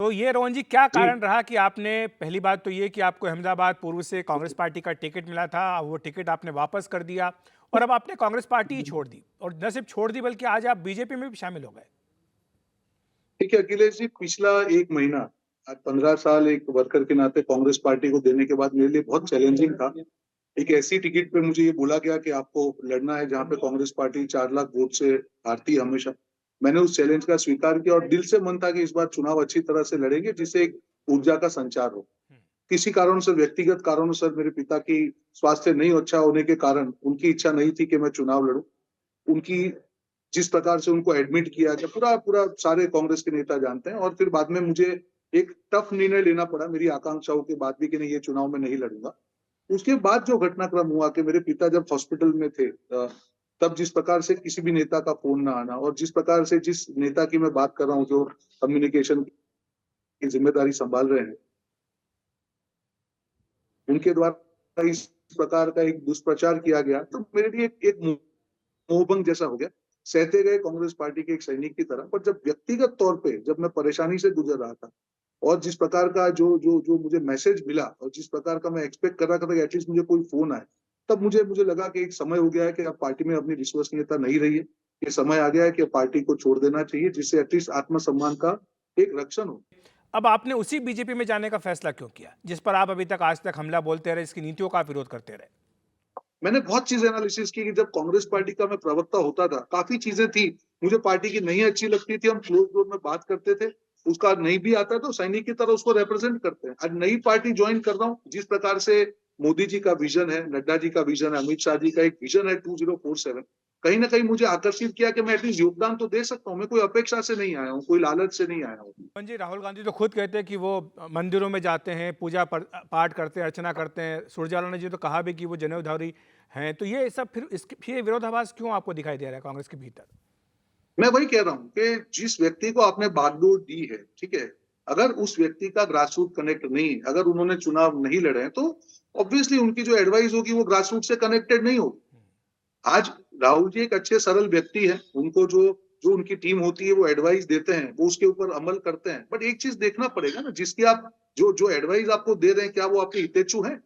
तो ये रोहन जी क्या जी। कारण रहा कि आपने, पहली बात तो ये कि आपको अहमदाबाद पूर्व से कांग्रेस पार्टी का टिकट मिला था, वो टिकट आपने वापस कर दिया और अब आपने कांग्रेस पार्टी ही छोड़ दी, और न सिर्फ छोड़ दी बल्कि आज आप बीजेपी में भी शामिल हो गए। ठीक है अखिलेश जी, पिछला 1 महीना, आज 15 साल एक वर्कर के नाते कांग्रेस पार्टी को देने के बाद मेरे लिए बहुत चैलेंजिंग था। एक ऐसी टिकट पे मुझे ये बोला गया कि आपको लड़ना है जहाँ पे कांग्रेस पार्टी 4 लाख वोट से हारती है हमेशा। मैंने उस चैलेंज का स्वीकार किया और दिल से मन था कि इस बार चुनाव अच्छी तरह से लड़ेंगे जिससे एक ऊर्जा का संचार हो। किसी कारणों से, व्यक्तिगत कारणों से मेरे पिता की स्वास्थ्य नहीं अच्छा होने के कारण उनकी इच्छा नहीं थी कि मैं चुनाव लड़ूं। उनकी जिस प्रकार से उनको एडमिट किया गया, पूरा पूरा सारे कांग्रेस के नेता जानते हैं, और फिर बाद में मुझे एक टफ निर्णय लेना पड़ा मेरी आकांक्षाओं के बाद भी कि नहीं, ये चुनाव में नहीं लड़ूंगा। उसके बाद जो घटनाक्रम हुआ कि मेरे पिता जब हॉस्पिटल में थे, तब जिस प्रकार से किसी भी नेता का फोन ना आना, और जिस प्रकार से जिस नेता की मैं बात कर रहा हूँ जो कम्युनिकेशन की जिम्मेदारी संभाल रहे हैं, उनके द्वारा इस प्रकार का एक दुष्प्रचार किया गया, तो मेरे लिए एक मोहभंग जैसा हो गया। सहते गए कांग्रेस पार्टी के एक सैनिक की तरह, पर जब व्यक्तिगत तौर पे जब मैं परेशानी से गुजर रहा था और जिस प्रकार का जो जो जो मुझे मैसेज मिला और जिस प्रकार का मैं एक्सपेक्ट कर रहा था कि एटलीस्ट मुझे कोई फोन आए, तब मुझे मुझे लगा कि एक समय हो गया है कि अब पार्टी में अपनी विश्वसनीयता नहीं रही है। ये समय आ गया है कि पार्टी को छोड़ देना चाहिए जिससे एटलीस्ट आत्मसम्मान का एक रक्षण हो। अब आपने उसी बीजेपी में जाने का फैसला क्यों किया जिस पर आप अभी तक आज तक हमला बोलते रहे, इसकी नीतियों का विरोध करते रहे? मैंने बहुत चीज़ एनालिसिस की कि जब कांग्रेस पार्टी का मैं प्रवक्ता होता था, काफ़ी चीज़ें थी, मुझे पार्टी की नहीं अच्छी लगती थी, हम क्लोज़ डोर में बात करते थे, उसका नहीं भी आता तो सैनिक की तरह उसको रिप्रेज़ेंट करते हैं। आज नई पार्टी जॉइन कर रहा हूँ, जिस प्रकार से मोदी जी का विज़न है, नड्डा जी का विज़न है, अमित शाह जी का एक विज़न है 2047, कहीं न कहीं मुझे आकर्षित किया कि मैं एटलीस्ट योगदान तो दे सकता हूँ, मैं कोई अपेक्षा से नहीं आया हूँ, कोई लालच से नहीं आया हूँ। जी, राहुल गांधी तो खुद कहते हैं कि वो मंदिरों में जाते हैं, पाठ करते हैं, अर्चना करते हैं। सुरजेवाला ने जी तो कहा भी कि वो जनेऊधारी हैं। तो ये सब फिर इसके ये विरोधाभास क्यों आपको दिखाई दे रहा है कांग्रेस के भीतर? मैं वही कह रहा हूँ कि जिस व्यक्ति को आपने बागडोर दी है, ठीक है? अगर उस व्यक्ति का ग्रासरूट कनेक्ट नहीं है, अगर उन्होंने चुनाव नहीं लड़े हैं, तो ऑब्वियसली उनकी जो एडवाइस होगी वो ग्रासरूट से कनेक्टेड नहीं होगी। आज राहुल जी एक अच्छे सरल व्यक्ति हैं, उनको जो जो उनकी टीम होती है वो एडवाइस देते हैं, वो उसके ऊपर अमल करते हैं। बट एक चीज़ देखना पड़ेगा ना, जिसकी आप जो जो एडवाइस आपको दे रहे हैं, क्या वो आपके हितैषी हैं?